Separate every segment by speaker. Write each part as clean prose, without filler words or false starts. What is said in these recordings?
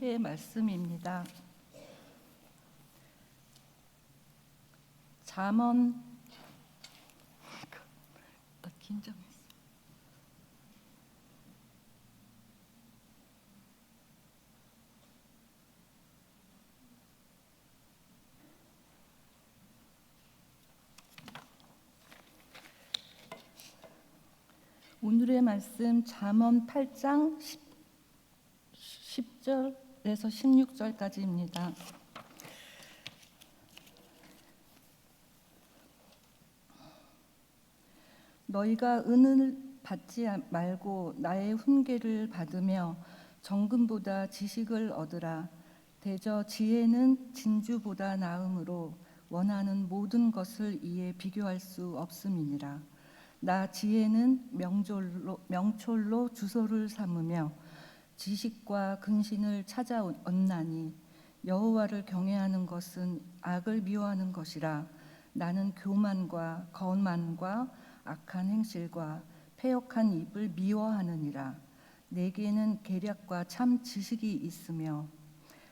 Speaker 1: 오늘의 말씀입니다. 잠언 나 긴장했어. 오늘의 말씀 잠언 8장 10절에서 16절까지입니다. 너희가 은을 받지 말고 나의 훈계를 받으며 정금보다 지식을 얻으라. 대저 지혜는 진주보다 나음으로 원하는 모든 것을 이에 비교할 수 없음이니라. 나 지혜는 명철로 주소를 삼으며 지식과 근신을 찾아 얻나니 여호와를 경외하는 것은 악을 미워하는 것이라. 나는 교만과 거만과 악한 행실과 패역한 입을 미워하느니라. 내게는 계략과 참 지식이 있으며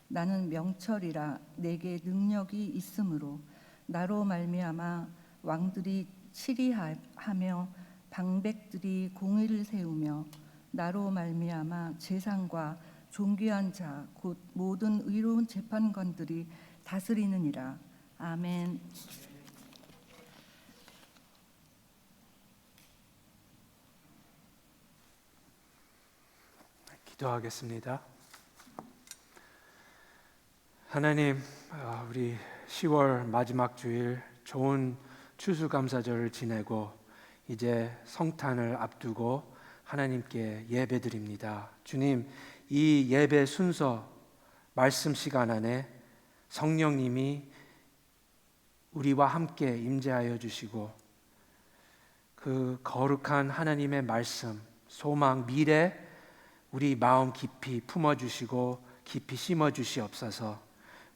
Speaker 1: 나는 명철이라. 내게 능력이 있으므로 나로 말미암아 왕들이 치리하며 방백들이 공의를 세우며 나로 말미암아 재상과 존귀한 자 곧 모든 의로운 재판관들이 다스리느니라. 아멘.
Speaker 2: 기도하겠습니다. 하나님, 우리 10월 마지막 주일 좋은 추수감사절을 지내고 이제 성탄을 앞두고 하나님께 예배드립니다. 주님, 이 예배 순서 말씀 시간 안에 성령님이 우리와 함께 임재하여 주시고 그 거룩한 하나님의 말씀, 소망, 미래 우리 마음 깊이 품어주시고 깊이 심어주시옵소서.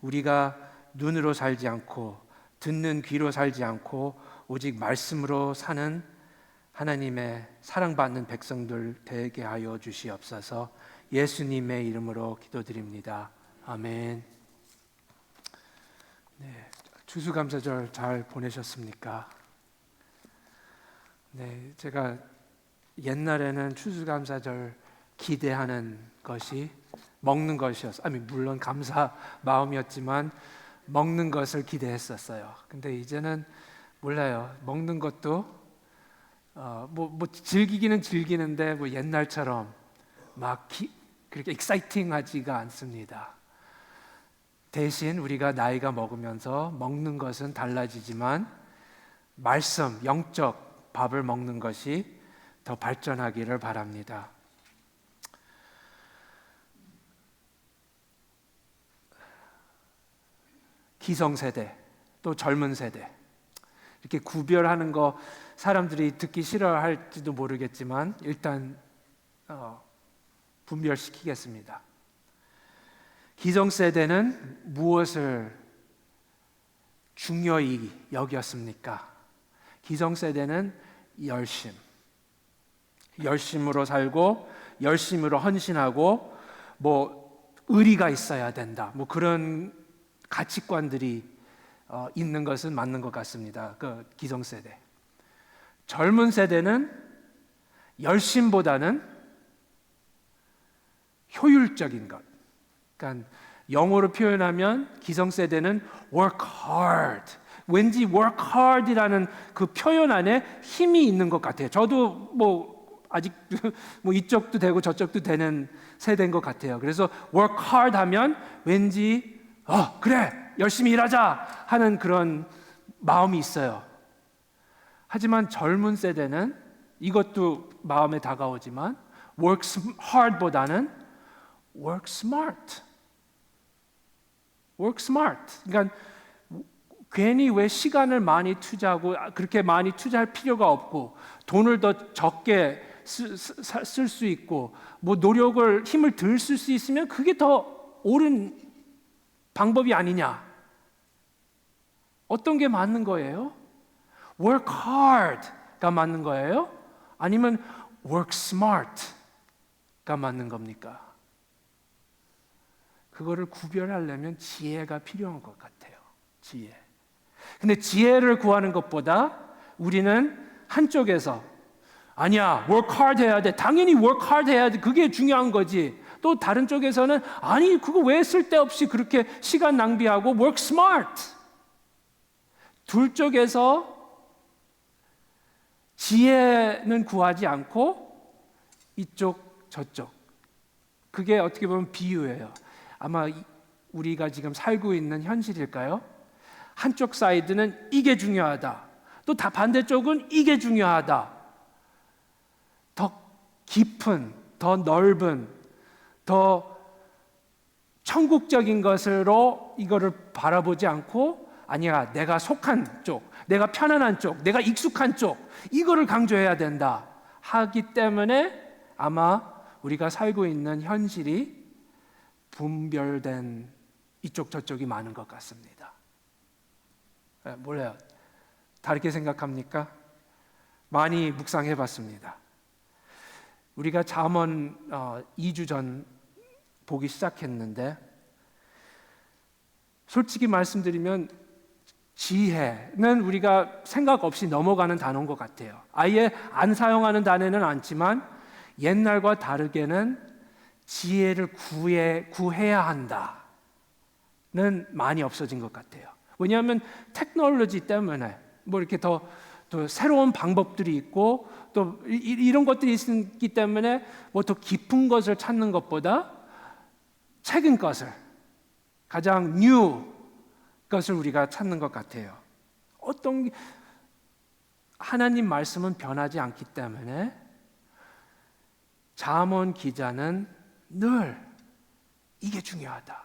Speaker 2: 우리가 눈으로 살지 않고 듣는 귀로 살지 않고 오직 말씀으로 사는 하나님의 사랑받는 백성들 되게 하여 주시옵소서. 예수님의 이름으로 기도드립니다. 아멘. 네, 추수감사절 잘 보내셨습니까? 네, 제가 옛날에는 추수감사절 기대하는 것이 먹는 것이었어요. 물론 감사 마음이었지만 먹는 것을 기대했었어요. 근데 이제는 몰라요. 먹는 것도 즐기기는 즐기는데 옛날처럼 막 그렇게 익사이팅하지가 않습니다. 대신 우리가 나이가 먹으면서 먹는 것은 달라지지만 말씀, 영적 밥을 먹는 것이 더 발전하기를 바랍니다. 기성세대 또 젊은 세대 이렇게 구별하는 거 사람들이 듣기 싫어할지도 모르겠지만 일단 분별시키겠습니다. 기성세대는 무엇을 중요히 여겼습니까? 기성세대는 열심으로 살고 열심으로 헌신하고 의리가 있어야 된다. 그런 가치관들이 있는 것은 맞는 것 같습니다. 그 기성세대. 젊은 세대는 열심보다는 효율적인 것. 그러니까 영어로 표현하면 기성세대는 work hard. 왠지 work hard이라는 그 표현 안에 힘이 있는 것 같아요. 저도 아직 이쪽도 되고 저쪽도 되는 세대인 것 같아요. 그래서 work hard 하면 왠지 그래 열심히 일하자 하는 그런 마음이 있어요. 하지만 젊은 세대는 이것도 마음에 다가오지만 work hard보다는 work smart. 그러니까 괜히 왜 시간을 많이 투자하고 그렇게 많이 투자할 필요가 없고 돈을 더 적게 쓸 수 있고 노력을 힘을 덜 쓸 수 있으면 그게 더 옳은 방법이 아니냐? 어떤 게 맞는 거예요? Work hard가 맞는 거예요? 아니면 work smart가 맞는 겁니까? 그거를 구별하려면 지혜가 필요한 것 같아요. 지혜. 근데 지혜를 구하는 것보다 우리는 한쪽에서 아니야, work hard 해야 돼. 당연히 work hard 해야 돼. 그게 중요한 거지. 또 다른 쪽에서는 아니, 그거 왜 쓸데없이 그렇게 시간 낭비하고 work smart. 둘 쪽에서 지혜는 구하지 않고 이쪽 저쪽. 그게 어떻게 보면 비유예요. 아마 우리가 지금 살고 있는 현실일까요? 한쪽 사이드는 이게 중요하다. 또 다 반대쪽은 이게 중요하다. 더 깊은, 더 넓은, 더 천국적인 것으로 이거를 바라보지 않고 아니야, 내가 속한 쪽, 내가 편안한 쪽, 내가 익숙한 쪽, 이거를 강조해야 된다 하기 때문에 아마 우리가 살고 있는 현실이 분별된 이쪽 저쪽이 많은 것 같습니다. 몰라요. 다르게 생각합니까? 많이 묵상해 봤습니다. 우리가 잠언 2주 전 보기 시작했는데 솔직히 말씀드리면 지혜는 우리가 생각 없이 넘어가는 단어인 것 같아요. 아예 안 사용하는 단어는 않지만 옛날과 다르게는 지혜를 구해야 한다는 많이 없어진 것 같아요. 왜냐하면 테크놀로지 때문에 뭐 이렇게 더 새로운 방법들이 있고 또 이런 것들이 있기 때문에 뭐 더 깊은 것을 찾는 것보다 최근 것을 가장 뉴 것을 우리가 찾는 것 같아요. 어떤 하나님 말씀은 변하지 않기 때문에 잠언 기자는 늘 이게 중요하다.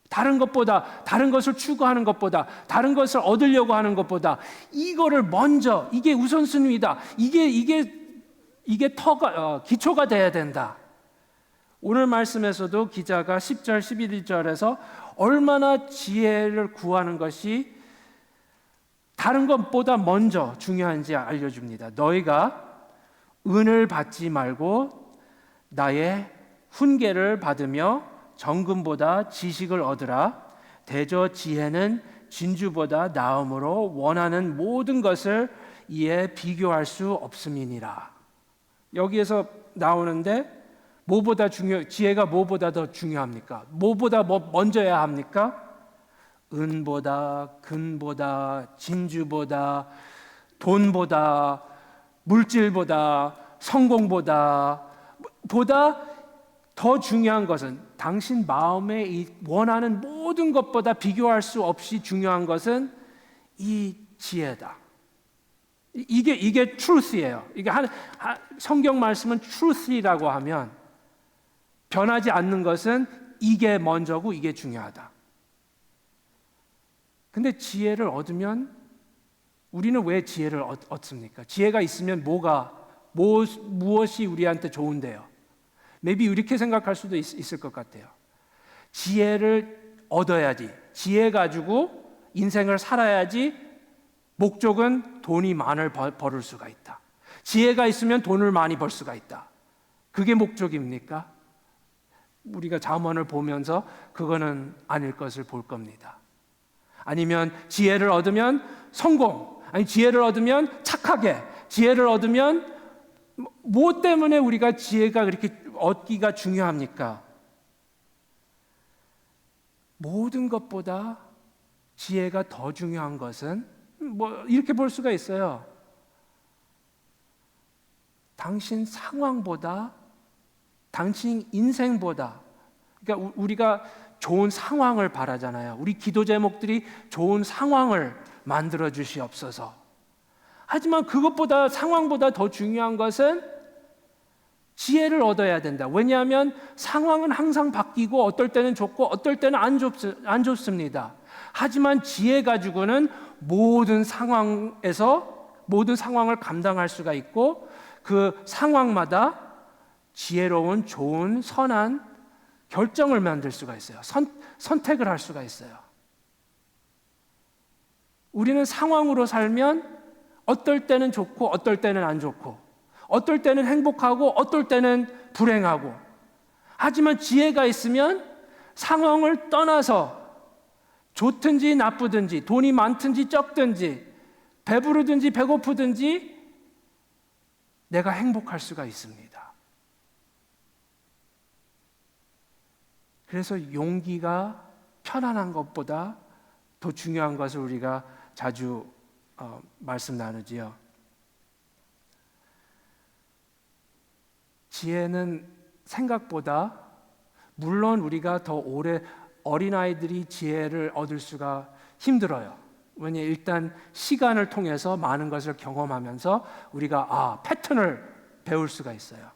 Speaker 2: 다른 것보다, 다른 것을 추구하는 것보다, 다른 것을 얻으려고 하는 것보다 이거를 먼저, 이게 우선순위다. 이게 기초가 돼야 된다. 오늘 말씀에서도 기자가 10절, 11절에서 얼마나 지혜를 구하는 것이 다른 것보다 먼저 중요한지 알려줍니다. 너희가 은을 받지 말고 나의 훈계를 받으며 정금보다 지식을 얻으라. 대저 지혜는 진주보다 나음으로 원하는 모든 것을 이에 비교할 수 없음이니라. 여기에서 나오는데 지혜가 뭐보다 더 중요합니까? 뭐보다 먼저야 합니까? 은보다, 금보다, 진주보다, 돈보다, 물질보다, 성공보다 더 중요한 것은 당신 마음에 원하는 모든 것보다 비교할 수 없이 중요한 것은 이 지혜다. 이게 truth예요. 이게 성경 말씀은 truth이라고 하면 변하지 않는 것은 이게 먼저고 이게 중요하다. 근데 지혜를 얻으면 우리는 왜 지혜를 얻습니까? 지혜가 있으면 무엇이 우리한테 좋은데요? maybe 이렇게 생각할 수도 있을 것 같아요. 지혜를 얻어야지. 지혜 가지고 인생을 살아야지. 목적은 돈이 많이 벌을 수가 있다. 지혜가 있으면 돈을 많이 벌 수가 있다. 그게 목적입니까? 우리가 잠언을 보면서 그거는 아닐 것을 볼 겁니다. 아니면 지혜를 얻으면 성공, 아니 지혜를 얻으면 착하게, 지혜를 얻으면 무엇 때문에 우리가 지혜가 그렇게 얻기가 중요합니까? 모든 것보다 지혜가 더 중요한 것은 이렇게 볼 수가 있어요. 당신 상황보다, 당신 인생보다, 그러니까 우리가 좋은 상황을 바라잖아요. 우리 기도 제목들이 좋은 상황을 만들어 주시옵소서. 하지만 그것보다, 상황보다 더 중요한 것은 지혜를 얻어야 된다. 왜냐하면 상황은 항상 바뀌고 어떨 때는 좋고 어떨 때는 안 좋습니다. 하지만 지혜 가지고는 모든 상황에서 모든 상황을 감당할 수가 있고 그 상황마다 지혜로운 좋은 선한 결정을 만들 수가 있어요. 선택을 할 수가 있어요. 우리는 상황으로 살면 어떨 때는 좋고 어떨 때는 안 좋고 어떨 때는 행복하고 어떨 때는 불행하고 하지만 지혜가 있으면 상황을 떠나서 좋든지 나쁘든지 돈이 많든지 적든지 배부르든지 배고프든지 내가 행복할 수가 있습니다. 그래서 용기가 편안한 것보다 더 중요한 것을 우리가 자주 말씀 나누지요. 지혜는 생각보다 물론 우리가 더 오래 어린아이들이 지혜를 얻을 수가 힘들어요. 왜냐하면 일단 시간을 통해서 많은 것을 경험하면서 우리가 패턴을 배울 수가 있어요.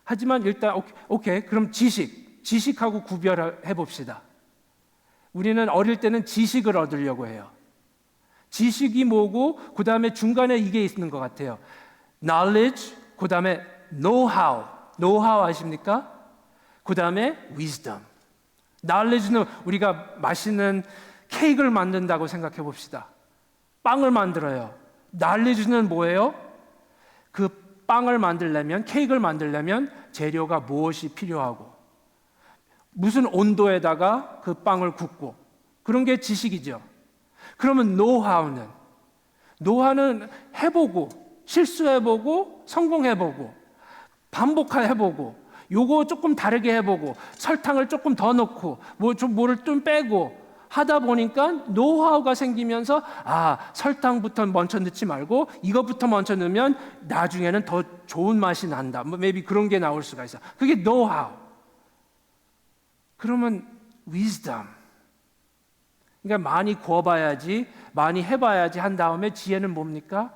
Speaker 2: 하지만 일단 오케이 그럼 지식하고 구별해 봅시다. 우리는 어릴 때는 지식을 얻으려고 해요. 지식이 뭐고 그 다음에 중간에 이게 있는 것 같아요. knowledge, 그 다음에 know-how 아십니까? 그 다음에 wisdom. knowledge는 우리가 맛있는 케이크를 만든다고 생각해 봅시다. 빵을 만들어요. knowledge는 뭐예요? 그 빵을 만들려면, 케이크를 만들려면 재료가 무엇이 필요하고 무슨 온도에다가 그 빵을 굽고 그런 게 지식이죠. 그러면 노하우는 해보고 실수해보고 성공해보고 반복해보고 요거 조금 다르게 해보고 설탕을 조금 더 넣고 뭐를 좀 빼고 하다 보니까 노하우가 생기면서 설탕부터 먼저 넣지 말고 이것부터 먼저 넣으면 나중에는 더 좋은 맛이 난다. maybe 그런 게 나올 수가 있어. 그게 노하우. 그러면 wisdom. 그러니까 많이 구워봐야지, 많이 해봐야지 한 다음에 지혜는 뭡니까?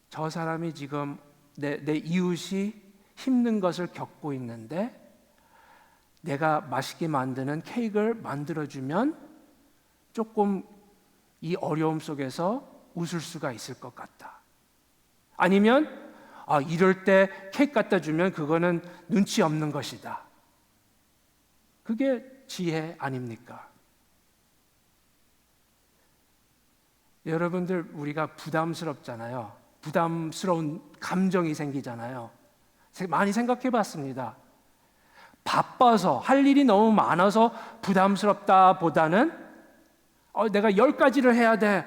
Speaker 2: 저 사람이 지금 내 이웃이 힘든 것을 겪고 있는데 내가 맛있게 만드는 케이크를 만들어주면 조금 이 어려움 속에서 웃을 수가 있을 것 같다. 아니면 이럴 때 케이크 갖다 주면 그거는 눈치 없는 것이다. 그게 지혜 아닙니까? 여러분들 우리가 부담스럽잖아요. 부담스러운 감정이 생기잖아요. 많이 생각해 봤습니다. 바빠서 할 일이 너무 많아서 부담스럽다 보다는 내가 10가지를 해야 돼.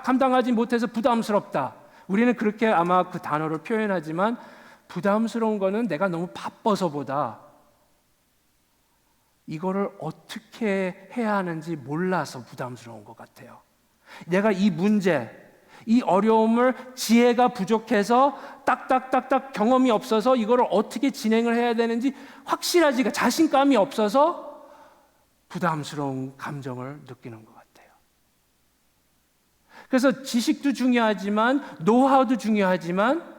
Speaker 2: 감당하지 못해서 부담스럽다. 우리는 그렇게 아마 그 단어를 표현하지만 부담스러운 거는 내가 너무 바빠서보다 이거를 어떻게 해야 하는지 몰라서 부담스러운 것 같아요. 내가 이 문제, 이 어려움을 지혜가 부족해서 딱딱딱딱 경험이 없어서 이거를 어떻게 진행을 해야 되는지 확실하지가 자신감이 없어서 부담스러운 감정을 느끼는 것 같아요. 그래서 지식도 중요하지만 노하우도 중요하지만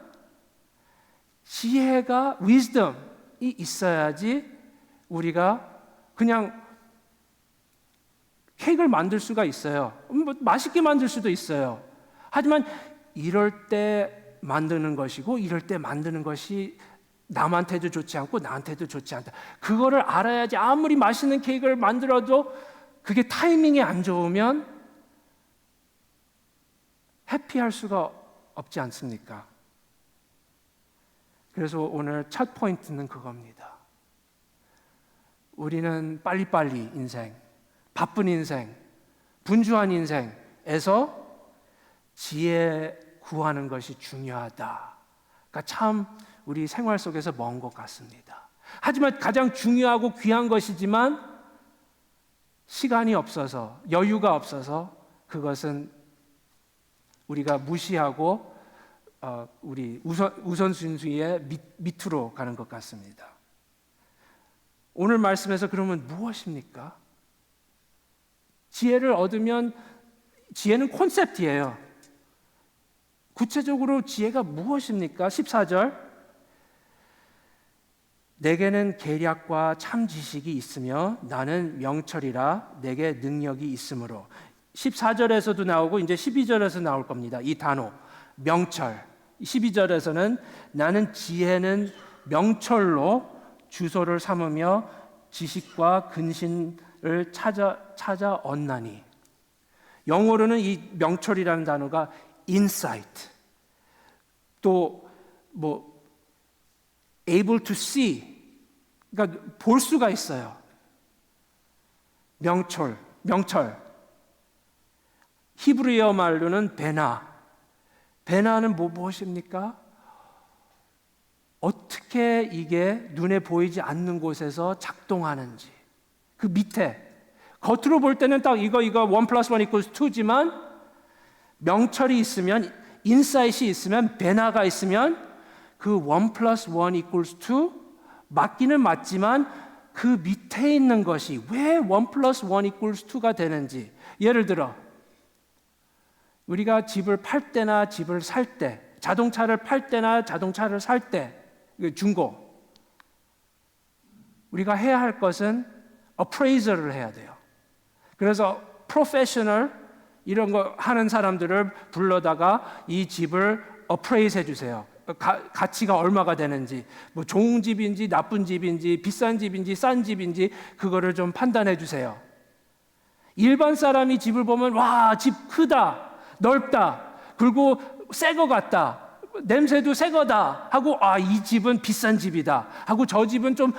Speaker 2: 지혜가 wisdom이 있어야지 우리가 그냥 케이크를 만들 수가 있어요. 맛있게 만들 수도 있어요. 하지만 이럴 때 만드는 것이고 이럴 때 만드는 것이 남한테도 좋지 않고 나한테도 좋지 않다. 그거를 알아야지 아무리 맛있는 케이크를 만들어도 그게 타이밍이 안 좋으면 해피할 수가 없지 않습니까? 그래서 오늘 첫 포인트는 그겁니다. 우리는 빨리빨리 인생, 바쁜 인생, 분주한 인생에서 지혜 구하는 것이 중요하다. 그러니까 참 우리 생활 속에서 먼 것 같습니다. 하지만 가장 중요하고 귀한 것이지만 시간이 없어서 여유가 없어서 그것은 우리가 무시하고 우리 우선순위의 밑으로 가는 것 같습니다. 오늘 말씀에서 그러면 무엇입니까? 지혜를 얻으면 지혜는 콘셉트예요. 구체적으로 지혜가 무엇입니까? 14절 내게는 계략과 참 지식이 있으며 나는 명철이라 내게 능력이 있으므로 14절에서도 나오고 이제 12절에서 나올 겁니다. 이 단어 명철 12절에서는 나는 지혜는 명철로 주소를 삼으며 지식과 근신을 찾아 얻나니 영어로는 이 명철이라는 단어가 insight 또 able to see, 그러니까 볼 수가 있어요. 명철. 히브리어 말로는 베나. 베나는 무엇입니까? 어떻게 이게 눈에 보이지 않는 곳에서 작동하는지. 그 밑에 겉으로 볼 때는 딱 이거 1 플러스 1 equals 2지만 명철이 있으면, 인사이트이 있으면, 베나가 있으면 그 1 플러스 1 equals 2 맞기는 맞지만 그 밑에 있는 것이 왜 1 플러스 1 equals 2가 되는지. 예를 들어 우리가 집을 팔 때나 집을 살 때, 자동차를 팔 때나 자동차를 살 때, 중고, 우리가 해야 할 것은 appraisal을 해야 돼요. 그래서 professional 이런 거 하는 사람들을 불러다가 이 집을 appraise 해주세요. 가치가 얼마가 되는지, 뭐 좋은 집인지 나쁜 집인지 비싼 집인지 싼 집인지 그거를 좀 판단해 주세요. 일반 사람이 집을 보면 와, 집 크다, 넓다, 그리고 새 거 같다, 냄새도 새 거다 하고, 아, 이 집은 비싼 집이다 하고, 저 집은 좀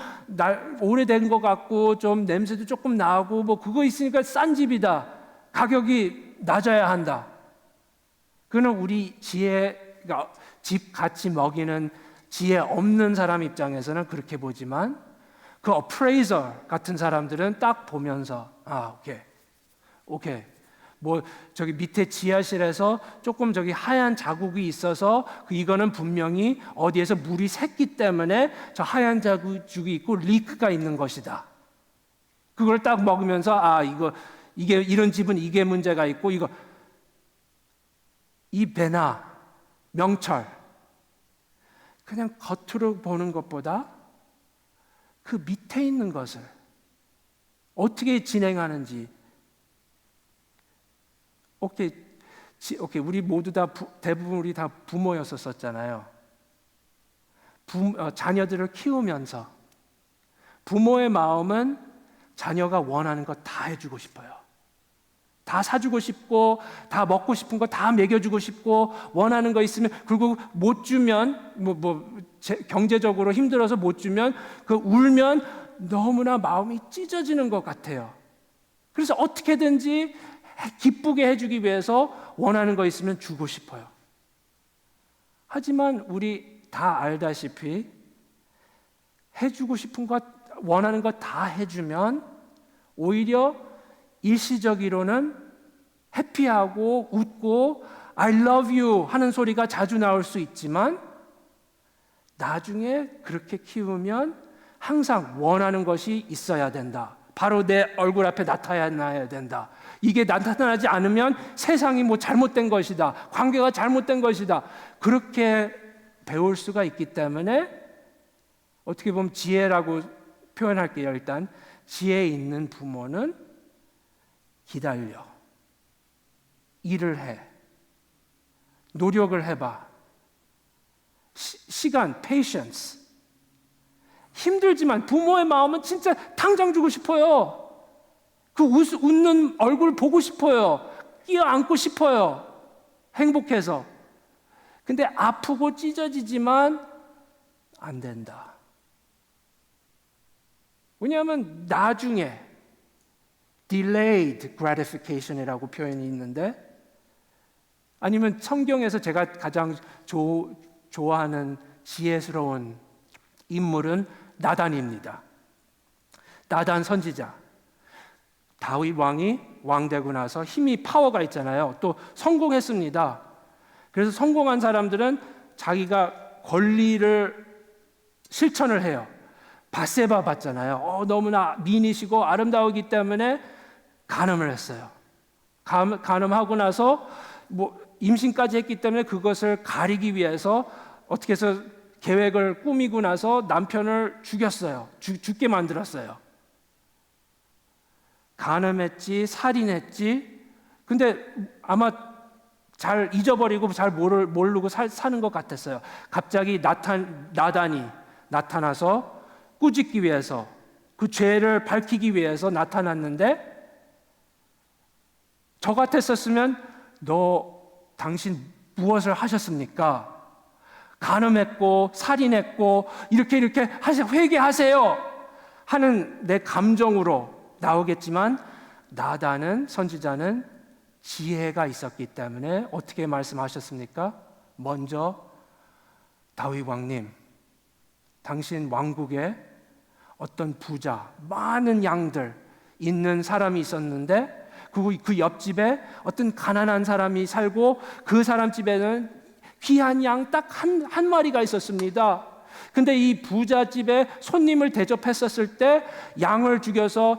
Speaker 2: 오래된 것 같고 좀 냄새도 조금 나고 뭐 그거 있으니까 싼 집이다, 가격이 낮아야 한다. 그는 우리 지혜가, 집 가치 먹이는 지혜 없는 사람 입장에서는 그렇게 보지만, 그 appraiser 같은 사람들은 딱 보면서 오케이. 뭐 저기 밑에 지하실에서 조금 저기 하얀 자국이 있어서 이거는 분명히 어디에서 물이 샜기 때문에 저 하얀 자국이 있고 리크가 있는 것이다. 그걸 딱 먹으면서 이게 이런 집은 이게 문제가 있고, 이 베나, 명철, 그냥 겉으로 보는 것보다 그 밑에 있는 것을 어떻게 진행하는지. 오케이, 우리 모두 다 대부분 우리 다 부모였었잖아요. 자녀들을 키우면서 부모의 마음은 자녀가 원하는 것 다 해주고 싶어요. 다 사주고 싶고, 다 먹고 싶은 거 다 먹여주고 싶고, 원하는 거 있으면, 그리고 못 주면, 경제적으로 힘들어서 못 주면, 울면 너무나 마음이 찢어지는 것 같아요. 그래서 어떻게든지 기쁘게 해주기 위해서 원하는 거 있으면 주고 싶어요. 하지만 우리 다 알다시피 해주고 싶은 것, 원하는 것 다 해주면 오히려 일시적으로는 해피하고 웃고 I love you 하는 소리가 자주 나올 수 있지만, 나중에 그렇게 키우면 항상 원하는 것이 있어야 된다. 바로 내 얼굴 앞에 나타나야 된다. 이게 나타나지 않으면 세상이 뭐 잘못된 것이다, 관계가 잘못된 것이다, 그렇게 배울 수가 있기 때문에 어떻게 보면 지혜라고 표현할게요. 일단 지혜 있는 부모는 기다려, 일을 해, 노력을 해봐, 시간, patience. 힘들지만 부모의 마음은 진짜 당장 주고 싶어요. 그 웃는 얼굴 보고 싶어요. 끼어안고 싶어요. 행복해서. 근데 아프고 찢어지지만 안 된다. 왜냐하면 나중에 delayed gratification이라고 표현이 있는데, 아니면 성경에서 제가 가장 좋아하는 지혜스러운 인물은 나단입니다. 나단 선지자. 다윗 왕이 왕 되고 나서 힘이, 파워가 있잖아요. 또 성공했습니다. 그래서 성공한 사람들은 자기가 권리를 실천을 해요. 밧세바 봤잖아요. 너무나 미인이시고 아름다우기 때문에 간음을 했어요. 간음하고 나서 임신까지 했기 때문에 그것을 가리기 위해서 어떻게 해서 계획을 꾸미고 나서 남편을 죽였어요. 죽게 만들었어요. 간음했지, 살인했지. 근데 아마 잘 잊어버리고 잘 모르고 사는 것 같았어요. 갑자기 나단이 나타나서 꾸짖기 위해서, 그 죄를 밝히기 위해서 나타났는데, 저 같았었으면 당신 무엇을 하셨습니까? 간음했고 살인했고 이렇게 회개하세요 하는 내 감정으로 나오겠지만, 나단은, 선지자는 지혜가 있었기 때문에 어떻게 말씀하셨습니까? 먼저 다윗 왕님, 당신 왕국에 어떤 부자, 많은 양들 있는 사람이 있었는데 그 옆집에 어떤 가난한 사람이 살고, 그 사람 집에는 귀한 양 딱 한 마리가 있었습니다. 근데 이 부자 집에 손님을 대접했었을 때 양을 죽여서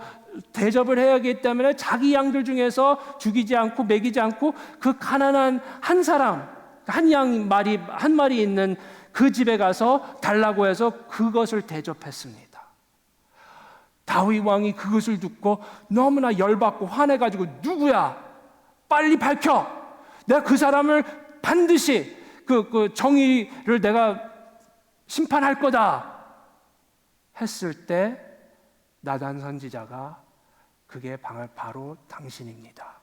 Speaker 2: 대접을 해야 하기 때문에 자기 양들 중에서 죽이지 않고 먹이지 않고 그 가난한 한 사람, 한 마리 있는 그 집에 가서 달라고 해서 그것을 대접했습니다. 다윗 왕이 그것을 듣고 너무나 열받고 화내가지고, 누구야? 빨리 밝혀! 내가 그 사람을 반드시 그 정의를 내가 심판할 거다 했을 때, 나단 선지자가, 그게 바로 당신입니다.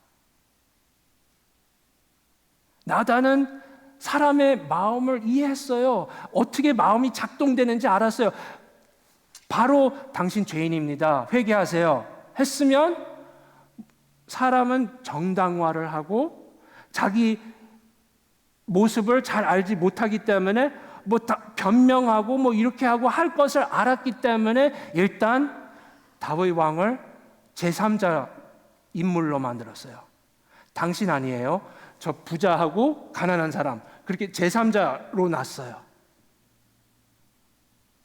Speaker 2: 나단은 사람의 마음을 이해했어요. 어떻게 마음이 작동되는지 알았어요. 바로 당신 죄인입니다. 회개하세요 했으면 사람은 정당화를 하고 자기 모습을 잘 알지 못하기 때문에 변명하고 이렇게 하고 할 것을 알았기 때문에 일단 다윗 왕을 제3자 인물로 만들었어요. 당신 아니에요. 저 부자하고 가난한 사람, 그렇게 제3자로 놨어요.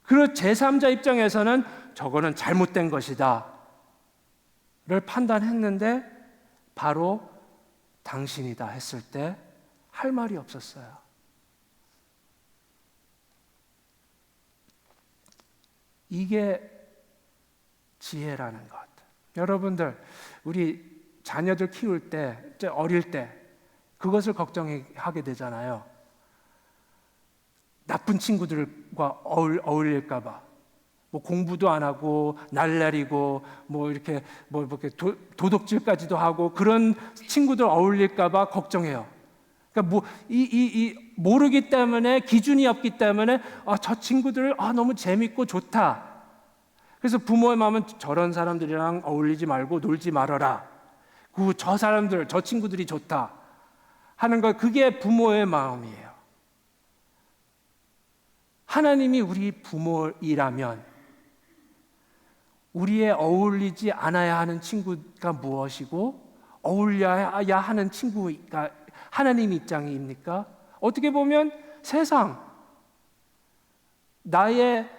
Speaker 2: 그리고 제3자 입장에서는 저거는 잘못된 것이다 를 판단했는데, 바로 당신이다 했을 때 할 말이 없었어요. 이게 지혜라는 것. 여러분들, 우리 자녀들 키울 때, 어릴 때 그것을 걱정하게 되잖아요. 나쁜 친구들과 어울릴까 봐. 공부도 안 하고 날라리고 이렇게 도둑질까지도 하고, 그런 친구들 어울릴까 봐 걱정해요. 그러니까 모르기 때문에, 기준이 없기 때문에 저 친구들 너무 재밌고 좋다. 그래서 부모의 마음은 저런 사람들이랑 어울리지 말고 놀지 말아라. 저 사람들, 저 친구들이 좋다 하는 거, 그게 부모의 마음이에요. 하나님이 우리 부모이라면 우리의 어울리지 않아야 하는 친구가 무엇이고 어울려야 하는 친구가 하나님 입장입니까? 어떻게 보면 세상, 나의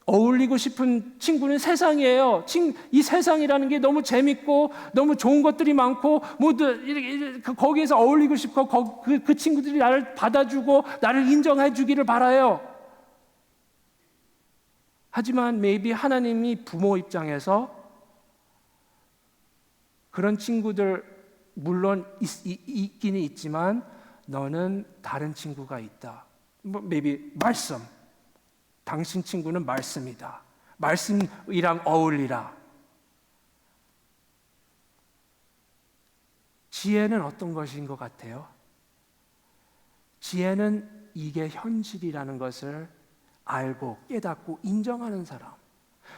Speaker 2: 어울리고 싶은 친구는 세상이에요. 이 세상이라는 게 너무 재밌고 너무 좋은 것들이 많고 이렇게 거기에서 어울리고 싶고 그 친구들이 나를 받아주고 나를 인정해 주기를 바라요. 하지만 maybe 하나님이 부모 입장에서 그런 친구들 물론 있기는 있지만 너는 다른 친구가 있다. maybe 말씀. 당신 친구는 말씀이다. 말씀이랑 어울리라. 지혜는 어떤 것인 것 같아요? 지혜는 이게 현실이라는 것을 알고 깨닫고 인정하는 사람.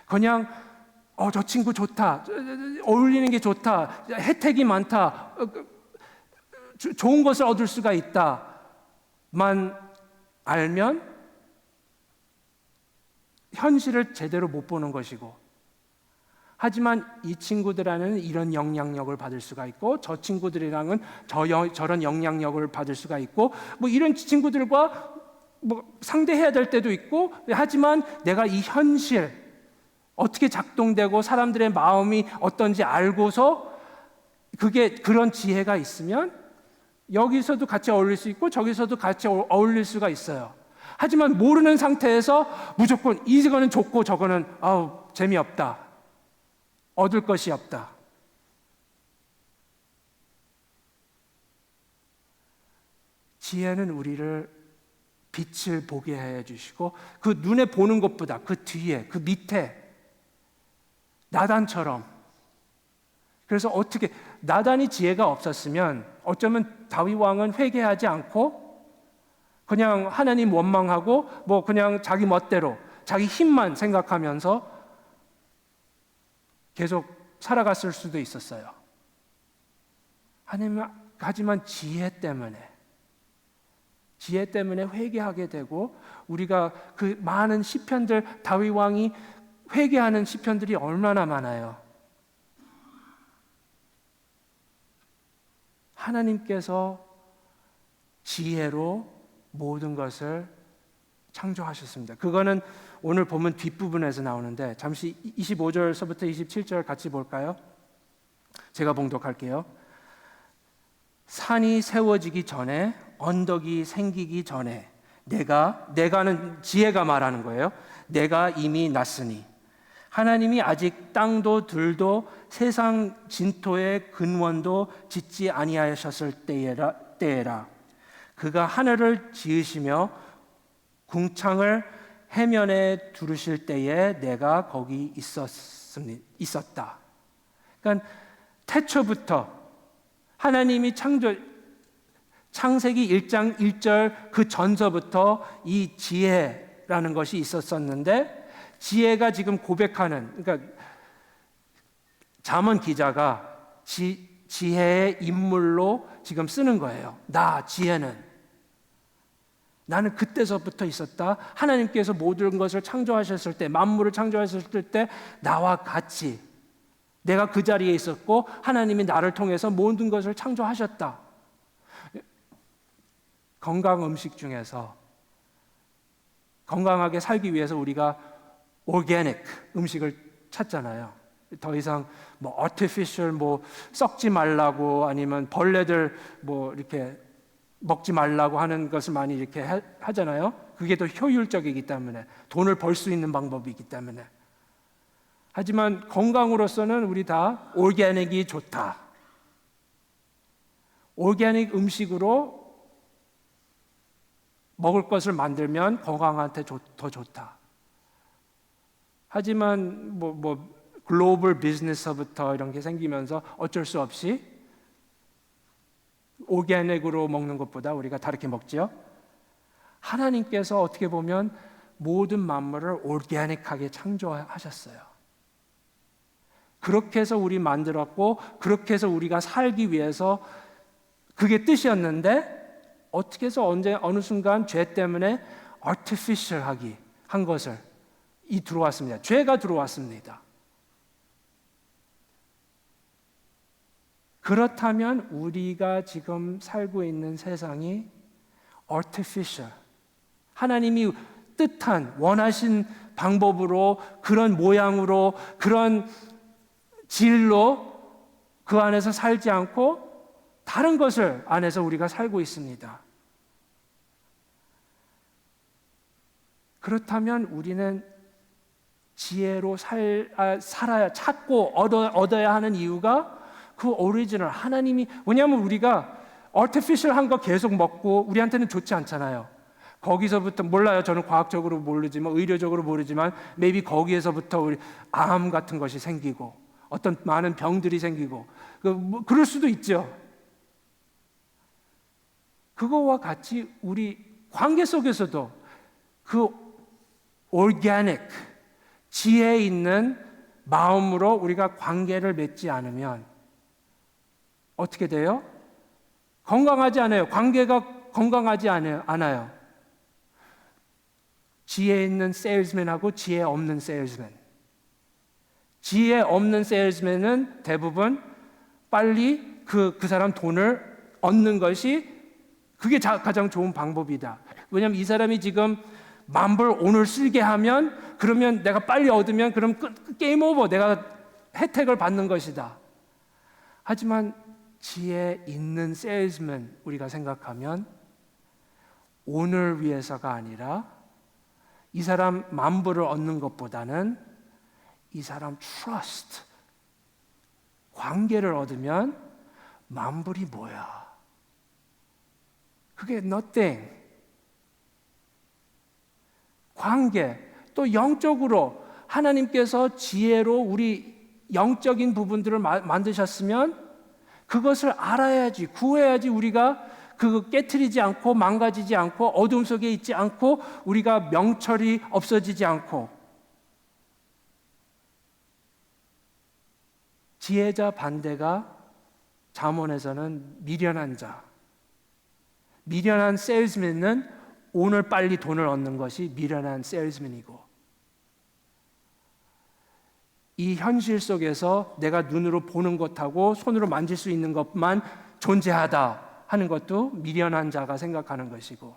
Speaker 2: 그냥 저 친구 좋다, 어울리는 게 좋다, 혜택이 많다, 좋은 것을 얻을 수가 있다만 알면 현실을 제대로 못 보는 것이고, 하지만 이 친구들과는 이런 영향력을 받을 수가 있고 저 친구들이랑은 저런 영향력을 받을 수가 있고 이런 친구들과 상대해야 될 때도 있고, 하지만 내가 이 현실 어떻게 작동되고 사람들의 마음이 어떤지 알고서 그런 지혜가 있으면 여기서도 같이 어울릴 수 있고 저기서도 같이 어울릴 수가 있어요. 하지만 모르는 상태에서 무조건 이거는 좋고 저거는 재미없다, 얻을 것이 없다. 지혜는 우리를 빛을 보게 해 주시고 그 눈에 보는 것보다 그 뒤에 그 밑에 나단처럼, 그래서 어떻게 나단이 지혜가 없었으면 어쩌면 다윗 왕은 회개하지 않고 그냥 하나님 원망하고 뭐 그냥 자기 멋대로 자기 힘만 생각하면서 계속 살아갔을 수도 있었어요. 하지만 지혜 때문에 회개하게 되고, 우리가 그 많은 시편들, 다윗 왕이 회개하는 시편들이 얼마나 많아요. 하나님께서 지혜로 모든 것을 창조하셨습니다. 그거는 오늘 보면 뒷부분에서 나오는데, 잠시 25절서부터 27절 같이 볼까요? 제가 봉독할게요. 산이 세워지기 전에, 언덕이 생기기 전에 내가는 지혜가 말하는 거예요. 내가 이미 났으니, 하나님이 아직 땅도 들도 세상 진토의 근원도 짓지 아니하셨을 때에라. 그가 하늘을 지으시며 궁창을 해면에 두르실 때에 내가 거기 있었다. 그러니까 태초부터 하나님이 창세기 1장 1절 그 전서부터 이 지혜라는 것이 있었었는데, 지혜가 지금 고백하는, 그러니까 잠언 기자가 지혜의 인물로 지금 쓰는 거예요. 나 지혜는, 나는 그때서부터 있었다. 하나님께서 모든 것을 창조하셨을 때, 만물을 창조하셨을 때 나와 같이 내가 그 자리에 있었고, 하나님이 나를 통해서 모든 것을 창조하셨다. 건강 음식 중에서 건강하게 살기 위해서 우리가 오르가닉 음식을 찾잖아요. 더 이상 뭐 artificial 뭐 썩지 말라고, 아니면 벌레들 뭐 이렇게 먹지 말라고 하는 것을 많이 이렇게 하잖아요. 그게 더 효율적이기 때문에, 돈을 벌 수 있는 방법이기 때문에. 하지만 건강으로서는 우리 다 오르가닉이 좋다. 오르가닉 음식으로 먹을 것을 만들면 건강한테 더 좋다. 하지만 뭐 글로벌 비즈니스부터 이런 게 생기면서 어쩔 수 없이 오르가닉으로 먹는 것보다 우리가 다르게 먹죠. 하나님께서 어떻게 보면 모든 만물을 오르가닉하게 창조하셨어요. 그렇게 해서 우리 만들었고, 그렇게 해서 우리가 살기 위해서 그게 뜻이었는데, 어떻게 해서 어느 순간 죄 때문에 artificial하게 한 것을 들어왔습니다. 죄가 들어왔습니다. 그렇다면 우리가 지금 살고 있는 세상이 artificial, 하나님이 뜻한 원하신 방법으로, 그런 모양으로, 그런 질로 그 안에서 살지 않고 다른 것을 안에서 우리가 살고 있습니다. 그렇다면 우리는 지혜로 살아야, 찾고 얻어야 하는 이유가 그 오리지널 하나님이, 왜냐하면 우리가 artificial한 거 계속 먹고 우리한테는 좋지 않잖아요. 거기서부터, 몰라요, 저는 과학적으로 모르지만, 의료적으로 모르지만 maybe 거기에서부터 우리 암 같은 것이 생기고 어떤 많은 병들이 생기고 그럴 수도 있죠. 그거와 같이 우리 관계 속에서도 그 organic, 지혜 있는 마음으로 우리가 관계를 맺지 않으면 어떻게 돼요? 건강하지 않아요. 관계가 건강하지 않아요. 지혜 있는 세일즈맨하고 지혜 없는 세일즈맨. 지혜 없는 세일즈맨은 대부분 빨리 그 사람 돈을 얻는 것이, 그게 가장 좋은 방법이다. 왜냐하면 이 사람이 지금 만불 오늘 쓰게 하면, 그러면 내가 빨리 얻으면 그럼 게임 오버, 내가 혜택을 받는 것이다. 하지만 지혜 있는 세일즈맨 우리가 생각하면 오늘 위해서가 아니라 이 사람 만불을 얻는 것보다는 이 사람 트러스트, 관계를 얻으면 만불이 뭐야? 그게 nothing. 관계, 또 영적으로 하나님께서 지혜로 우리 영적인 부분들을 만드셨으면 그것을 알아야지, 구해야지 우리가 그 깨트리지 않고 망가지지 않고 어둠 속에 있지 않고 우리가 명철이 없어지지 않고 지혜자 반대가 잠언에서는 미련한 자. 미련한 세일즈맨은 오늘 빨리 돈을 얻는 것이 미련한 세일즈맨이고 이 현실 속에서 내가 눈으로 보는 것하고 손으로 만질 수 있는 것만 존재하다 하는 것도 미련한 자가 생각하는 것이고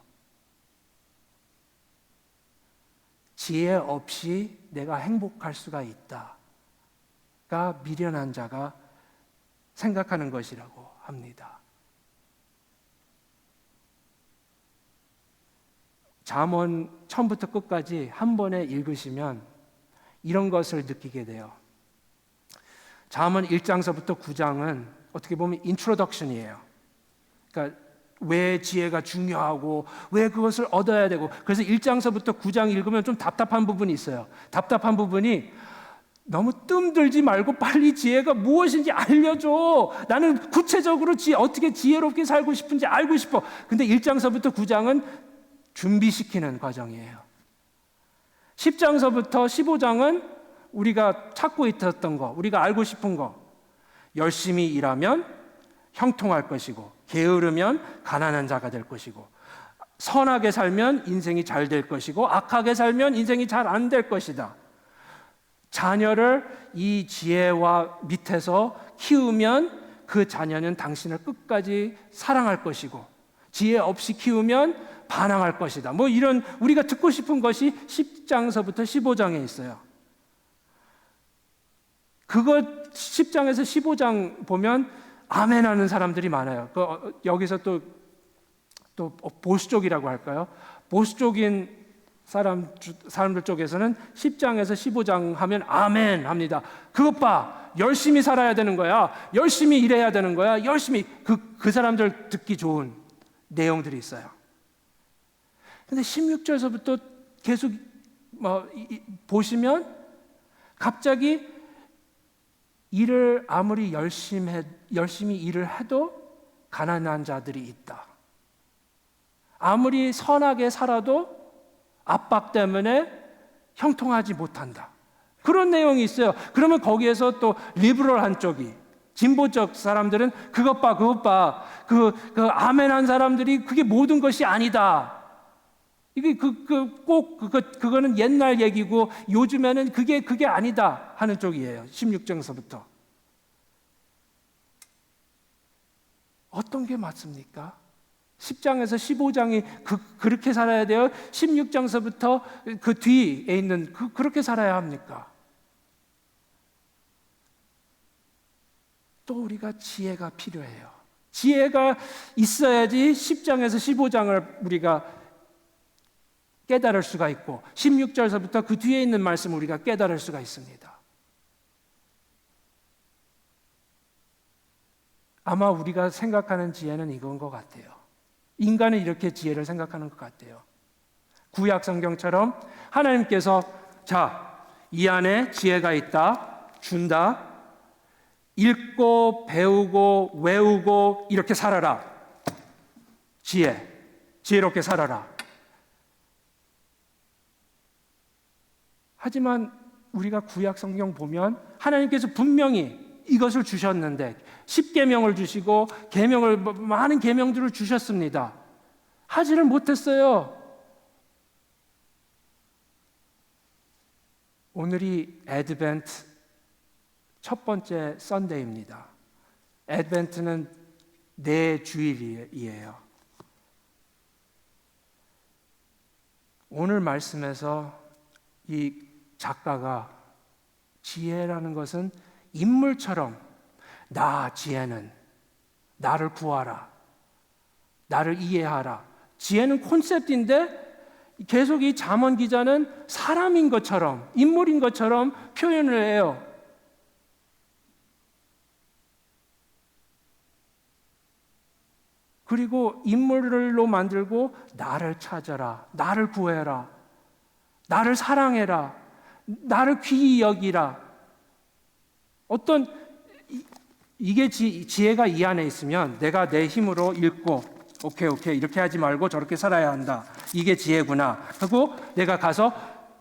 Speaker 2: 지혜 없이 내가 행복할 수가 있다가 미련한 자가 생각하는 것이라고 합니다. 잠언 처음부터 끝까지 한 번에 읽으시면 이런 것을 느끼게 돼요. 잠언 1장서부터 9장은 어떻게 보면 인트로덕션이에요. 그러니까 왜 지혜가 중요하고 왜 그것을 얻어야 되고 그래서 1장서부터 9장 읽으면 좀 답답한 부분이 있어요. 답답한 부분이 너무 뜸들지 말고 빨리 지혜가 무엇인지 알려줘. 나는 구체적으로 어떻게 지혜롭게 살고 싶은지 알고 싶어. 근데 1장서부터 9장은 준비시키는 과정이에요. 10장서부터 15장은 우리가 찾고 있었던 거, 우리가 알고 싶은 거. 열심히 일하면 형통할 것이고 게으르면 가난한 자가 될 것이고 선하게 살면 인생이 잘 될 것이고 악하게 살면 인생이 잘 안 될 것이다. 자녀를 이 지혜와 밑에서 키우면 그 자녀는 당신을 끝까지 사랑할 것이고 지혜 없이 키우면 반항할 것이다. 뭐 이런 우리가 듣고 싶은 것이 10장서부터 15장에 있어요. 그거 10장에서 15장 보면 아멘 하는 사람들이 많아요. 여기서 또 보수적이라고 할까요? 보수적인 사람들 쪽에서는 10장에서 15장 하면 아멘 합니다. 그것 봐. 열심히 살아야 되는 거야. 열심히 일해야 되는 거야. 열심히 그 사람들 듣기 좋은 내용들이 있어요. 근데 16절서부터 계속 보시면 갑자기 일을 아무리 열심히 일을 해도 가난한 자들이 있다. 아무리 선하게 살아도 압박 때문에 형통하지 못한다. 그런 내용이 있어요. 그러면 거기에서 또 리버럴한 쪽이 진보적 사람들은 그것 봐. 그 아멘한 사람들이 그게 모든 것이 아니다. 이게 그거는 옛날 얘기고 요즘에는 그게 아니다 하는 쪽이에요. 16장서부터. 어떤 게 맞습니까? 10장에서 15장이 그렇게 살아야 돼요? 16장서부터 그 뒤에 있는 그렇게 살아야 합니까? 또 우리가 지혜가 필요해요. 지혜가 있어야지 10장에서 15장을 우리가 깨달을 수가 있고 16절서부터 그 뒤에 있는 말씀을 우리가 깨달을 수가 있습니다. 아마 우리가 생각하는 지혜는 이건 것 같아요. 인간은 이렇게 지혜를 생각하는 것 같아요. 구약 성경처럼 하나님께서 이 안에 지혜가 있다, 준다. 읽고 배우고 외우고 이렇게 살아라. 지혜롭게 살아라. 하지만 우리가 구약 성경 보면 하나님께서 분명히 이것을 주셨는데 10계명을 주시고 많은 계명들을 주셨습니다. 하지를 못했어요. 오늘이 애드벤트 첫 번째 선데이입니다. 애드벤트는 네 주일이에요. 오늘 말씀에서 이 작가가 지혜라는 것은 인물처럼 지혜는 나를 구하라, 나를 이해하라. 지혜는 콘셉트인데 계속 이 잠언 기자는 사람인 것처럼 인물인 것처럼 표현을 해요. 그리고 인물로 만들고 나를 찾아라, 나를 구해라, 나를 사랑해라, 나를 귀히 여기라. 이게 지혜가 이 안에 있으면 내가 내 힘으로 읽고 오케이 이렇게 하지 말고 저렇게 살아야 한다. 이게 지혜구나 하고 내가 가서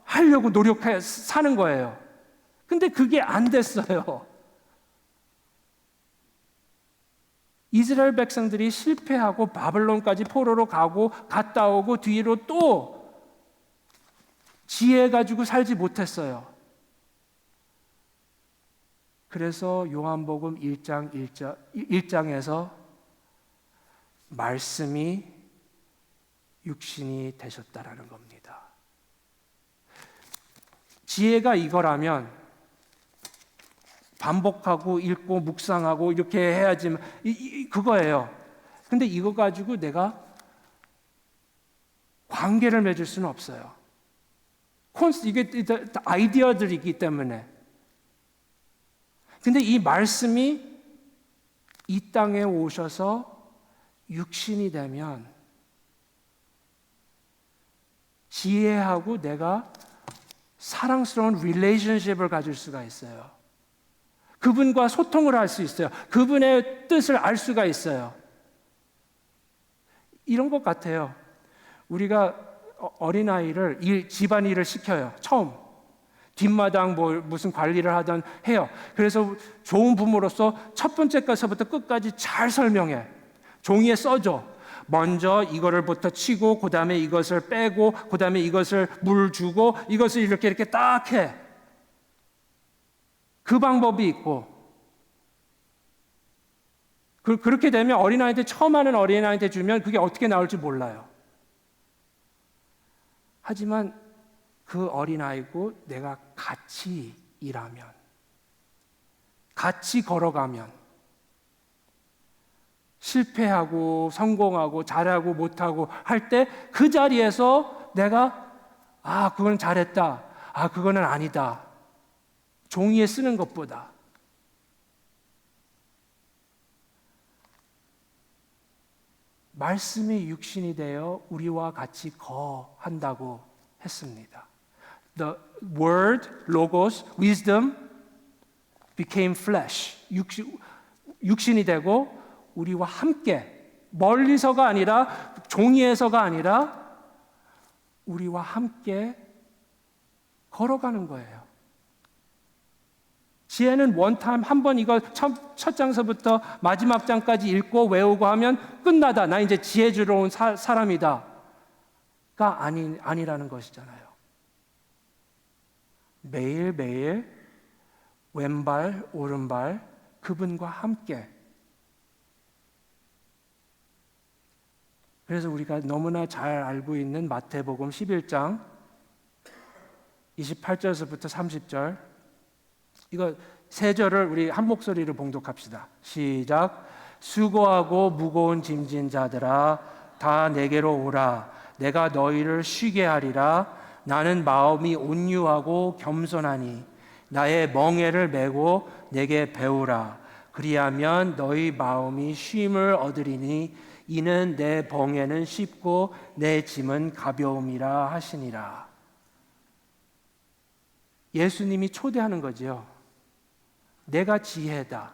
Speaker 2: 하려고 노력해 사는 거예요. 근데 그게 안 됐어요. 이스라엘 백성들이 실패하고 바벨론까지 포로로 가고 갔다 오고 뒤로 또 지혜 가지고 살지 못했어요. 그래서 요한복음 1장에서 말씀이 육신이 되셨다라는 겁니다. 지혜가 이거라면 반복하고 읽고 묵상하고 이렇게 해야지만 그거예요. 근데 이거 가지고 내가 관계를 맺을 수는 없어요. 이게 아이디어들이기 때문에. 근데 이 말씀이 이 땅에 오셔서 육신이 되면 지혜하고 내가 사랑스러운 릴레이션십을 가질 수가 있어요. 그분과 소통을 할 수 있어요. 그분의 뜻을 알 수가 있어요. 이런 것 같아요. 우리가 어린아이를 집안일을 시켜요. 처음. 뒷마당 무슨 관리를 하던 해요. 그래서 좋은 부모로서 첫 번째 것부터 끝까지 잘 설명해. 종이에 써줘. 먼저 이거를부터 치고 그 다음에 이것을 빼고 그 다음에 이것을 물 주고 이것을 이렇게 딱 해. 그 방법이 있고 그렇게 되면 어린아이한테 처음 하는 어린아이한테 주면 그게 어떻게 나올지 몰라요. 하지만 그 어린아이고 내가 같이 일하면 같이 걸어가면 실패하고 성공하고 잘하고 못하고 할 때 그 자리에서 내가 그건 잘했다. 그거는 아니다. 종이에 쓰는 것보다 말씀이 육신이 되어 우리와 같이 거한다고 했습니다. The word, logos, wisdom became flesh. 육신이 되고 우리와 함께 멀리서가 아니라 종이에서가 아니라 우리와 함께 걸어가는 거예요. 지혜는 원타임 한 번 이거 첫 장서부터 마지막 장까지 읽고 외우고 하면 끝나다. 나 이제 지혜 주러 온 사람이다. 가 아니라는 것이잖아요. 매일매일 왼발 오른발 그분과 함께. 그래서 우리가 너무나 잘 알고 있는 마태복음 11장 28절에서부터 30절 이거 세 절을 우리 한 목소리로 봉독합시다. 시작. 수고하고 무거운 짐진 자들아 다 내게로 오라. 내가 너희를 쉬게 하리라. 나는 마음이 온유하고 겸손하니 나의 멍에를 메고 내게 배우라. 그리하면 너희 마음이 쉼을 얻으리니 이는 내 멍에는 쉽고 내 짐은 가벼움이라 하시니라. 예수님이 초대하는 거죠. 내가 지혜다.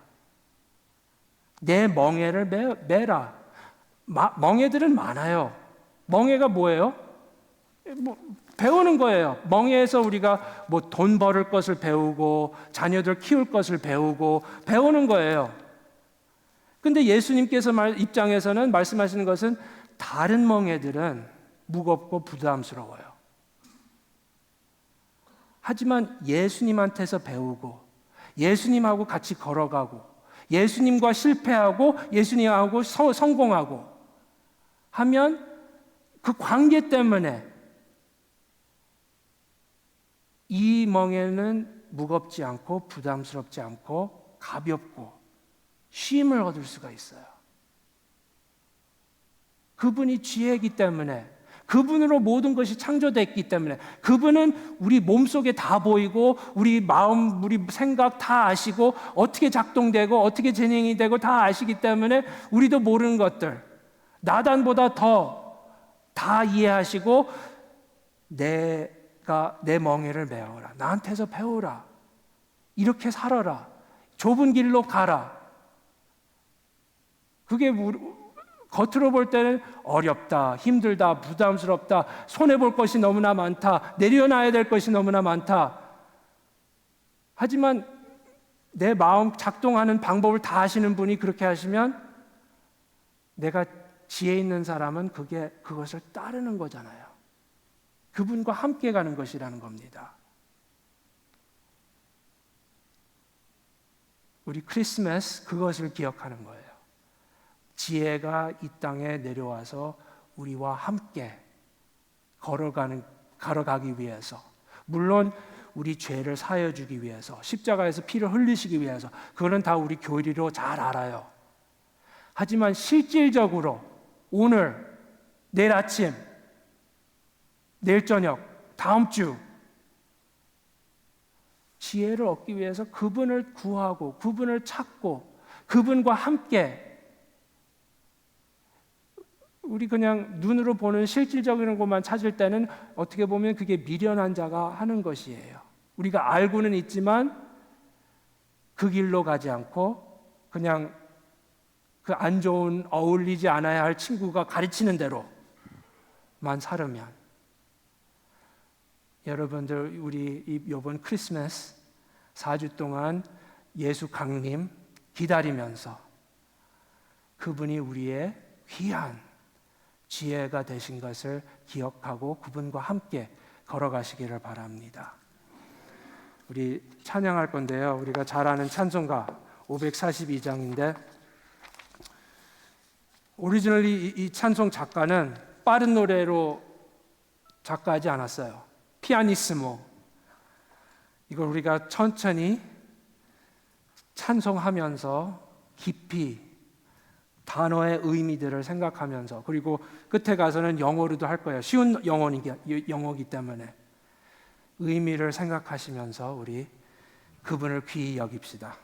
Speaker 2: 내 멍에를 메라. 멍에들은 많아요. 멍에가 뭐예요? 배우는 거예요. 멍에에서 우리가 돈 벌을 것을 배우고 자녀들 키울 것을 배우는 거예요. 근데 예수님께서 입장에서는 말씀하시는 것은 다른 멍에들은 무겁고 부담스러워요. 하지만 예수님한테서 배우고 예수님하고 같이 걸어가고 예수님과 실패하고 예수님하고 성공하고 하면 그 관계 때문에 이 멍에는 무겁지 않고 부담스럽지 않고 가볍고 쉼을 얻을 수가 있어요. 그분이 지혜이기 때문에 그분으로 모든 것이 창조됐기 때문에 그분은 우리 몸속에 다 보이고 우리 마음, 우리 생각 다 아시고 어떻게 작동되고 어떻게 진행이 되고 다 아시기 때문에 우리도 모르는 것들 나단보다 더 다 이해하시고 내가 내 멍에를 메어라. 나한테서 배우라. 이렇게 살아라. 좁은 길로 가라. 그게 겉으로 볼 때는 어렵다, 힘들다, 부담스럽다, 손해볼 것이 너무나 많다, 내려놔야 될 것이 너무나 많다. 하지만 내 마음 작동하는 방법을 다 아시는 분이 그렇게 하시면 내가 지혜 있는 사람은 그것을 따르는 거잖아요. 그분과 함께 가는 것이라는 겁니다. 우리 크리스마스 그것을 기억하는 거예요. 지혜가 이 땅에 내려와서 우리와 함께 걸어가기 위해서, 물론 우리 죄를 사하여 주기 위해서, 십자가에서 피를 흘리시기 위해서, 그거는 다 우리 교리로 잘 알아요. 하지만 실질적으로 오늘, 내일 아침, 내일 저녁, 다음 주 지혜를 얻기 위해서 그분을 구하고 그분을 찾고 그분과 함께, 우리 그냥 눈으로 보는 실질적인 것만 찾을 때는 어떻게 보면 그게 미련한 자가 하는 것이에요. 우리가 알고는 있지만 그 길로 가지 않고 그냥 그 안 좋은, 어울리지 않아야 할 친구가 가르치는 대로만 살으면, 여러분들 우리 이번 크리스마스 4주 동안 예수 강림 기다리면서 그분이 우리의 귀한 지혜가 되신 것을 기억하고 그분과 함께 걸어가시기를 바랍니다. 우리 찬양할 건데요. 우리가 잘 아는 찬송가 542장인데 오리지널리 이 찬송 작가는 빠른 노래로 작가하지 않았어요. 피아니스모. 이걸 우리가 천천히 찬송하면서 깊이 단어의 의미들을 생각하면서, 그리고 끝에 가서는 영어로도 할 거예요. 쉬운 영어이기 때문에 의미를 생각하시면서 우리 그분을 귀히 여깁시다.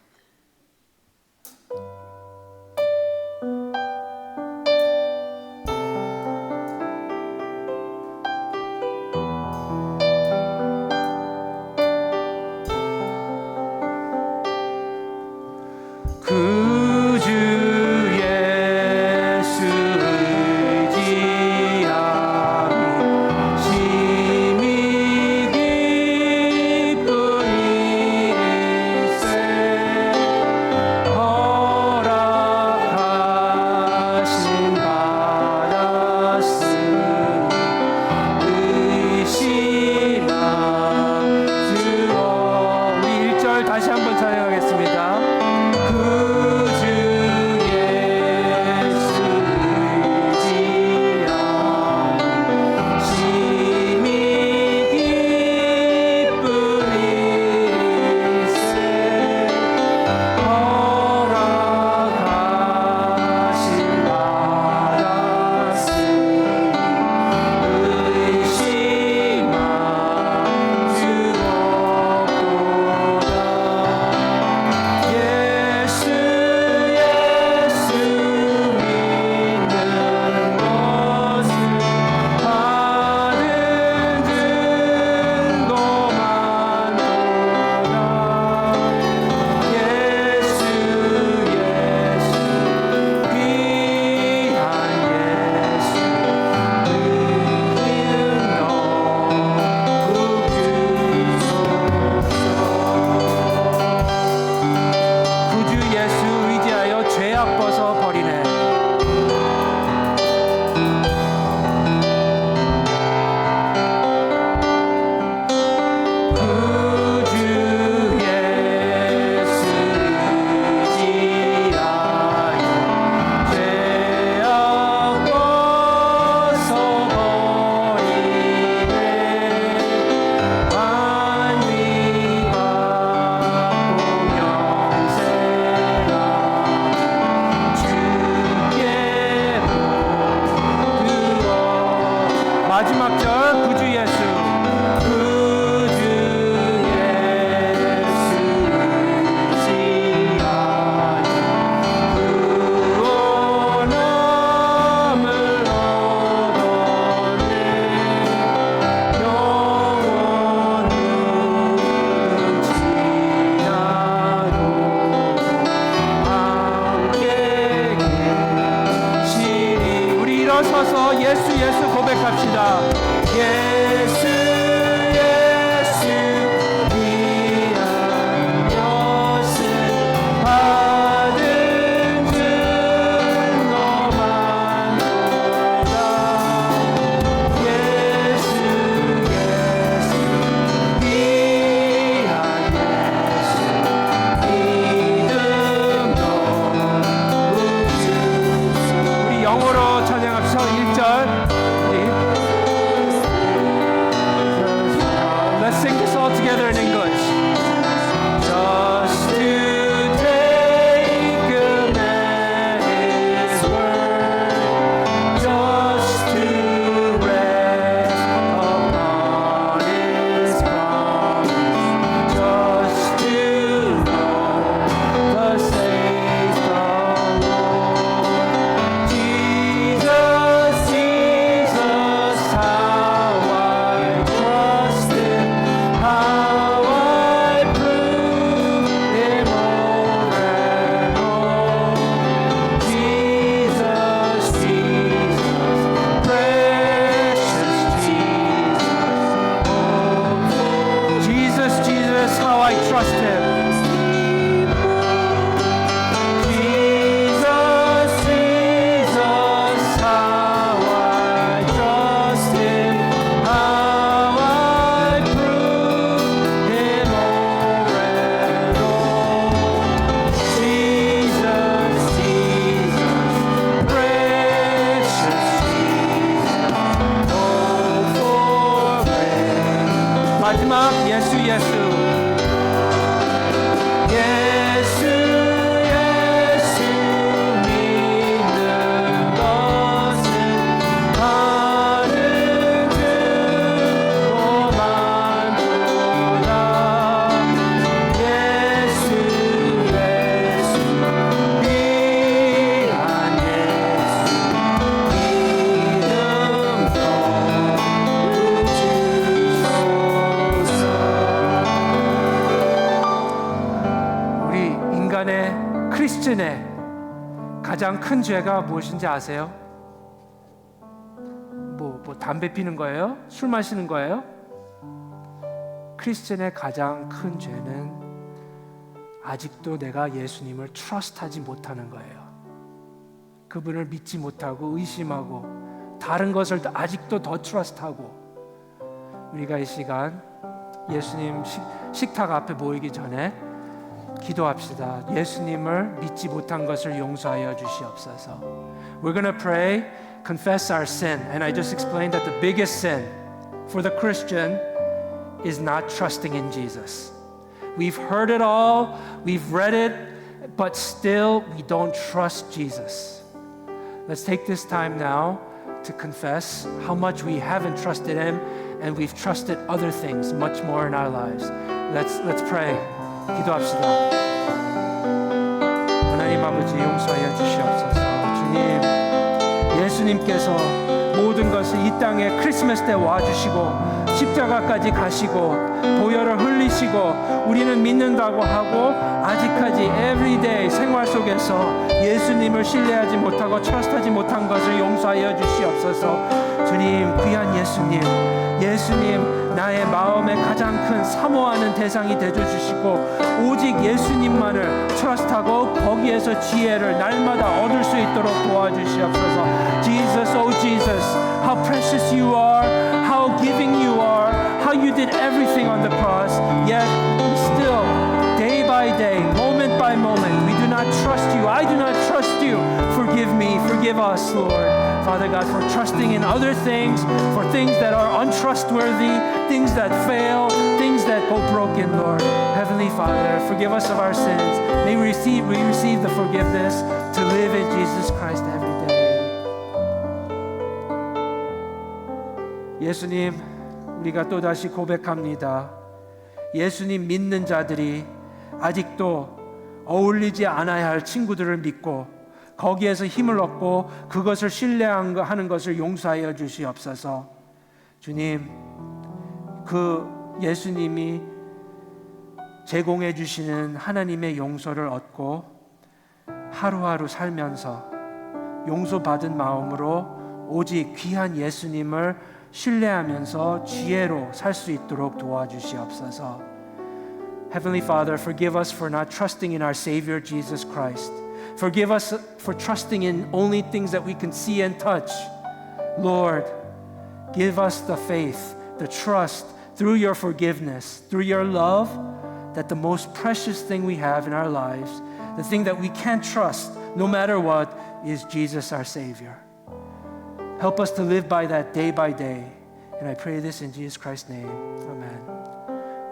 Speaker 2: 예수 고백합시다. 예수 예수 위한 것은 받은 증거만 보다. 예수 예수 위한 예수 믿음도 우리 영어로 찬양합시다. 1절 Let's sing this all together in English. Just to take him at his word, just to rest upon his promise, just to know thus saith the Lord. Jesus, Jesus, how I trust him, how I prove him over and over. Jesus, Jesus, precious Jesus. Oh, Jesus, Jesus, how I trust him. Jesus, Jesus, how I trust him, how I prove him over and over. Jesus, Jesus, precious Jesus, oh forever. 마지막 예수 예수. 예수 예수 믿는 것은 하는 증거만 보다. 예수 예수 위한 예수 믿음도 주소서. 우리 인간의 크리스천의 가장 큰 죄가 무엇인지 아세요? 뭐 담배 피는 거예요? 술 마시는 거예요? 크리스천의 가장 큰 죄는 아직도 내가 예수님을 트러스트하지 못하는 거예요. 그분을 믿지 못하고 의심하고 다른 것을 아직도 더 트러스트하고. 우리가 이 시간 예수님 식탁 앞에 모이기 전에 기도합시다. 예수님을 믿지 못한 것을 용서하여 주시옵소서. We're going to pray, confess our sin. And I just explained that the biggest sin for the Christian is not trusting in Jesus. We've heard it all, we've read it, but still we don't trust Jesus. Let's take this time now to confess how much we haven't trusted him and we've trusted other things much more in our lives. Let's pray. 기도합시다. 하나님 아버지 용서하여 주시옵소서. 주님, 예수님께서 모든 것을 이 땅에 크리스마스 때 와주시고 십자가까지 가시고 보혈을 흘리시고 우리는 믿는다고 하고 아직까지 everyday 생활 속에서 예수님을 신뢰하지 못하고 trust하지 못한 것을 용서하여 주시옵소서. 주님, 귀한 예수님 나의 마음에 가장 큰 사모하는 대상이 되어주시고 오직 예수님만을 트러스트하고 거기에서 지혜를 날마다 얻을 수 있도록 도와주시옵소서. Jesus, oh Jesus, how precious you are, how giving you are, how you did everything on the cross, yet still, day by day, moment by moment, we do not trust you. I do not trust you. Forgive me, forgive us, Lord. Father God, for trusting in other things, for things that are untrustworthy, things that fail, things that go broken, Lord. Heavenly Father, forgive us of our sins. May we receive the forgiveness to live in Jesus Christ every day. 예수님, 우리가 또다시 고백합니다. 예수님 믿는 자들이 아직도 어울리지 않아야 할 친구들을 믿고 거기에서 힘을 얻고 그것을 신뢰하는 것을 용서하여 주시옵소서. 주님, 그 예수님이 제공해 주시는 하나님의 용서를 얻고 하루하루 살면서 용서받은 마음으로 오직 귀한 예수님을 신뢰하면서 지혜로 살 수 있도록 도와주시옵소서. Heavenly Father, forgive us for not trusting in our Savior Jesus Christ. Forgive us for trusting in only things that we can see and touch. Lord, give us the faith, the trust through your forgiveness, through your love, that the most precious thing we have in our lives, the thing that we can't trust no matter what, is Jesus our Savior. Help us to live by that day by day. And I pray this in Jesus Christ's name. Amen.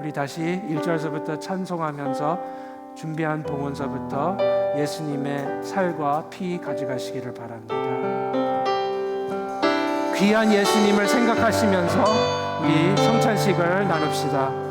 Speaker 2: 우리 다시 1절서부터 찬송하면서 준비한 봉헌서부터 예수님의 살과 피 가져가시기를 바랍니다. 귀한 예수님을 생각하시면서 우리 성찬식을 나눕시다.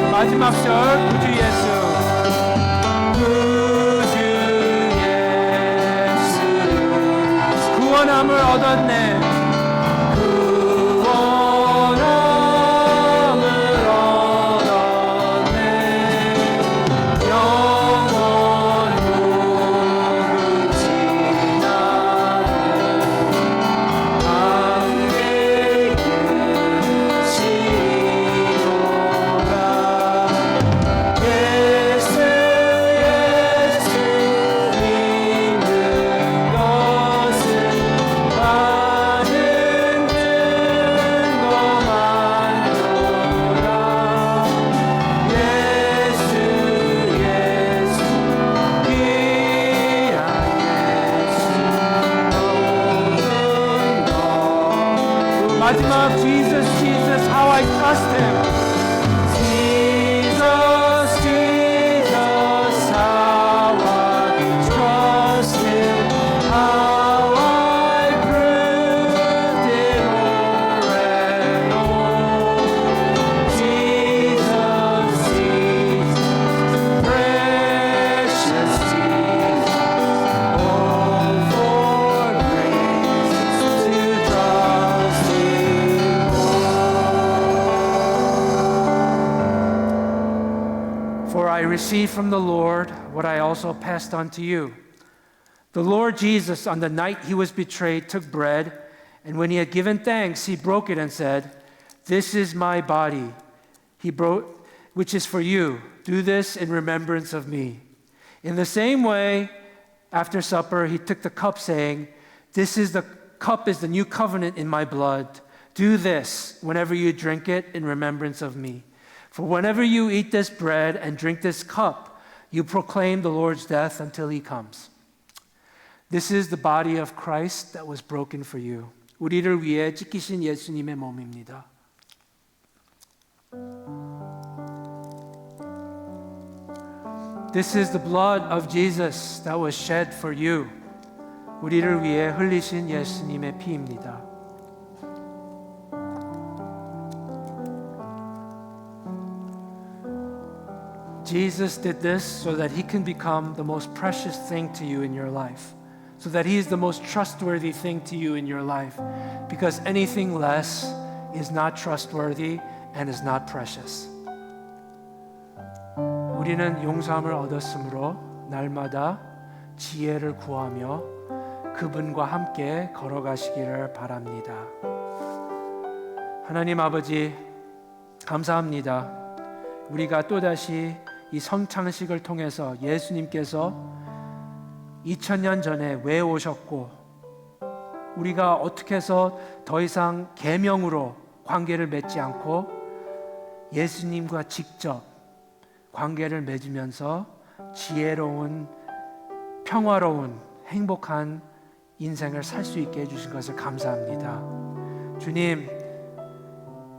Speaker 2: 마지막 절 구주 예수 구원함을 얻었네 마지막 Jesus, Jesus, how I trust Him. Jesus, Jesus, how I trust Him. How I proved it o'er and o'er. Jesus, Jesus, precious Jesus, all for grace to trust Him. For I received from the Lord what I also passed on to you. The Lord Jesus, on the night He was betrayed, took bread, and when He had given thanks, He broke it and said, "This is my body, which is for you. Do this in remembrance of me." In the same way, after supper, He took the cup, saying, "This cup is the new covenant in my blood. Do this whenever you drink it in remembrance of me. For whenever you eat this bread and drink this cup, you proclaim the Lord's death until He comes." This is the body of Christ that was broken for you. 우리를 위해 찢기신 예수님의 몸입니다. This is the blood of Jesus that was shed for you. 우리를 위해 흘리신 예수님의 피입니다. Jesus did this so that He can become the most precious thing to you in your life, so that He is the most trustworthy thing to you in your life, because anything less is not trustworthy and is not precious. 우리는 용서함을 얻었으므로 날마다 지혜를 구하며 그분과 함께 걸어가시기를 바랍니다. 하나님 아버지, 감사합니다. 우리가 또다시 이 성찬식을 통해서 예수님께서 2000년 전에 왜 오셨고 우리가 어떻게 해서 더 이상 계명으로 관계를 맺지 않고 예수님과 직접 관계를 맺으면서 지혜로운, 평화로운, 행복한 인생을 살 수 있게 해주신 것을 감사합니다. 주님,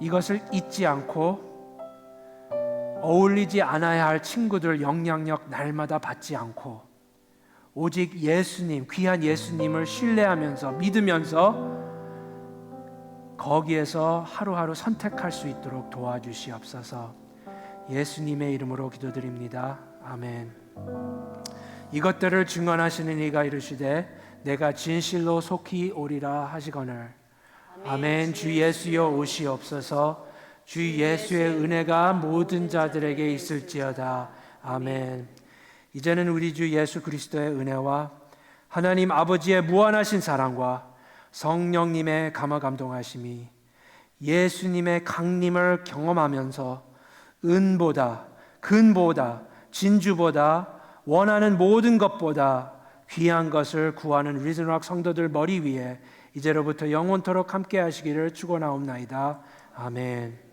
Speaker 2: 이것을 잊지 않고 어울리지 않아야 할 친구들 영향력 날마다 받지 않고 오직 예수님, 귀한 예수님을 신뢰하면서 믿으면서 거기에서 하루하루 선택할 수 있도록 도와주시옵소서. 예수님의 이름으로 기도드립니다. 아멘. 이것들을 증언하시는 이가 이르시되 내가 진실로 속히 오리라 하시거늘. 아멘. 주 예수여 오시옵소서. 주 예수의 은혜가 모든 자들에게 있을지어다. 아멘. 이제는 우리 주 예수 그리스도의 은혜와 하나님 아버지의 무한하신 사랑과 성령님의 감화 감동하심이 예수님의 강림을 경험하면서 은보다, 근보다, 진주보다, 원하는 모든 것보다 귀한 것을 구하는 리즈너락 성도들 머리 위에 이제로부터 영원토록 함께 하시기를 축원하옵나이다. 아멘.